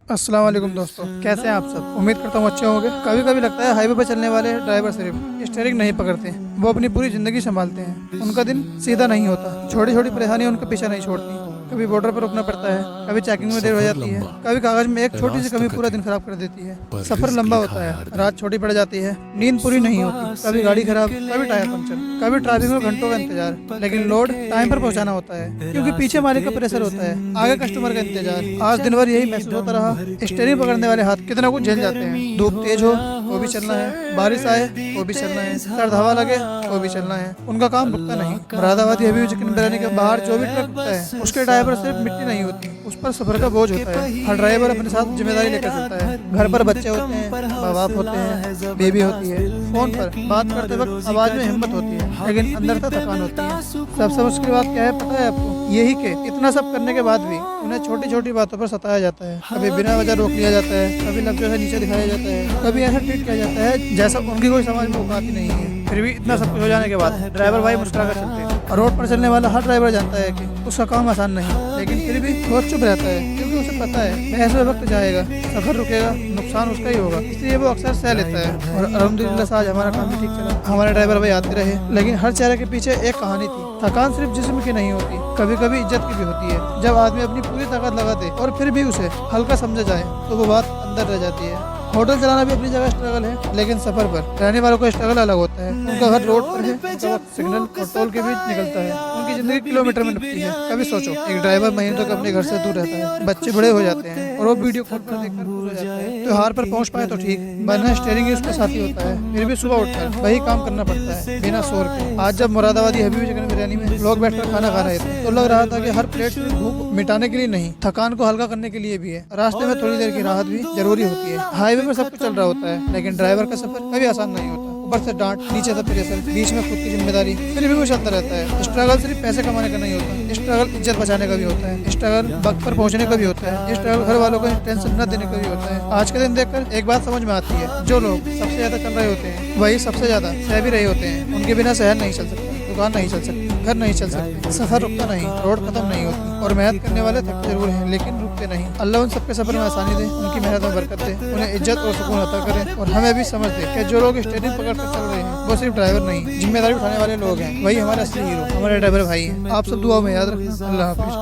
अस्सलाम वालेकुम दोस्तों, कैसे हैं आप सब। उम्मीद करता हूँ अच्छे होंगे। कभी कभी लगता है हाईवे पर चलने वाले ड्राइवर सिर्फ स्टीयरिंग नहीं पकड़ते, वो अपनी पूरी ज़िंदगी संभालते हैं। उनका दिन सीधा नहीं होता, छोटी छोटी परेशानियां उनका पीछा नहीं छोड़ती। कभी बॉर्डर पर रुकना पड़ता है, कभी चेकिंग में देर हो सफर जाती है, लंबा, कभी कागज में एक छोटी सी रास्ता कमी पूरा दिन कठिन, खराब कर देती है। पर सफर रिस्क लंबा लिखा होता है है, हर दिन। रात छोटी पड़ जाती है, नींद पूरी नहीं होती, कभी गाड़ी खराब, कभी टायर पंचर, कभी ट्रैफिक में घंटों का इंतजार। लेकिन लोड टाइम पर पहुंचाना होता है, क्योंकि पीछे मालिक का प्रेशर होता है, आगे कस्टमर का इंतजार। आज दिन भर यही महसूस होता रहा। स्टीयरिंग पकड़ने वाले हाथ कितना कुछ झेल जाते हैं। धूप तेज हो वो भी चलना है, बारिश आए वो भी चलना है, सर्द हवा लगे वो भी चलना है। उनका काम रुकता नहीं। मुरादाबादी हबीब चिकन बिरयानी के बाहर जो भी ट्रक रुकता है, उसके ड्राइवर सिर्फ मिट्टी नहीं होती, उस पर सफर का बोझ होता है। हर ड्राइवर अपने साथ जिम्मेदारी लेकर चलता है। घर पर बच्चे होते हैं, माँ बाप होते हैं, बेबी होती है, फोन पर बात करते वक्त आवाज में हिम्मत होती है, लेकिन अंदर से थकान होती है। सबसे मुश्किल बात क्या है पता है आपको? यही कि इतना सब करने के बाद भी उन्हें छोटी छोटी बातों पर सताया जाता है। कभी बिना वजह रोक लिया जाता है, कभी लफ्जों से नीचे दिखाया जाता है, कभी ऐसा ट्रीट किया जाता है जैसा उनकी कोई समाज में औकात ही नहीं है। फिर भी इतना सब कुछ हो जाने के बाद ड्राइवर भाई मुस्कुरा कर चलते हैं। और रोड पर चलने वाला हर ड्राइवर जानता है कि उसका काम आसान नहीं, लेकिन फिर भी बहुत चुप रहता है, क्योंकि उसे पता है बहस में वक्त जाएगा, सफर रुकेगा, नुकसान उसका ही होगा, इसलिए वो अक्सर सह लेता है। और अल्हम्दुलिल्लाह से आज हमारा काम भी ठीक चला। हमारे ड्राइवर भाई आते रहे, लेकिन हर चेहरे के पीछे एक कहानी थी। थकान सिर्फ जिस्म की नहीं होती, कभी कभी इज्जत की भी होती है। जब आदमी अपनी पूरी ताकत लगा दे और फिर भी उसे हल्का समझा जाए तो वो बात अंदर रह जाती है। होटल चलाना भी अपनी जगह स्ट्रगल है, लेकिन सफर पर रहने वालों का स्ट्रगल अलग होता है। उनका घर रोड पर है, उनका वक्त सिग्नल और टोल के बीच निकलता है, उनकी जिंदगी किलोमीटर में निकलती है। कभी सोचो, एक ड्राइवर महीनों तक अपने घर से दूर रहता है, बच्चे बड़े हो जाते हैं और वो वीडियो कॉल पर देखकर खुश हो जाता है। त्योहार पर पहुंच पाए तो ठीक, वरना स्टीयरिंग ही उसका साथी होता है। फिर भी सुबह उठकर वही काम करना पड़ता है, बिना शोर के। आज जब मुरादाबादी हबीबी चिकन बिरयानी में लोग बैठकर खाना खा रहे थे, तो लग रहा था कि हर प्लेट सिर्फ भूख मिटाने के लिए नहीं, थकान को हल्का करने के लिए भी है। रास्ते में थोड़ी देर की राहत भी जरूरी होती है। हाईवे पर सब कुछ चल रहा होता है, लेकिन ड्राइवर का सफर कभी आसान नहीं होता। ऊपर से डांट, नीचे से प्रेशर, बीच में खुद की जिम्मेदारी, फिर भी वो चलता रहता है। स्ट्रगल सिर्फ पैसे कमाने का नहीं होता, स्ट्रगल इज्जत बचाने का भी होता है, स्ट्रगल वक्त पर पहुंचने का भी होता है, स्ट्रगल घर वालों को टेंशन न देने का भी होता है। आज के दिन देखकर एक बात समझ में आती है, जो लोग सबसे ज्यादा चल रहे होते हैं वही सबसे ज्यादा सह भी रहे होते हैं। उनके बिना शहर नहीं चल सकता, दुकान नहीं चल सकती, घर नहीं चल सकते, सफर रुकता नहीं, रोड खत्म नहीं होती। और मेहनत करने वाले थकते जरूर हैं, लेकिन रुकते नहीं। अल्लाह उन सबके सफर में आसानी दे, उनकी मेहनत में बरकत दे, उन्हें इज्जत और सुकून अता करे। और हमें भी समझ दे कि जो लोग स्टीयरिंग पकड़ कर चल रहे हैं वो सिर्फ ड्राइवर नहीं, जिम्मेदारी उठाने वाले लोग हैं। वही हमारे असली हीरो, हमारे ड्राइवर भाई हैं। आप सब दुआ में याद रखना। अल्लाह हाफिज।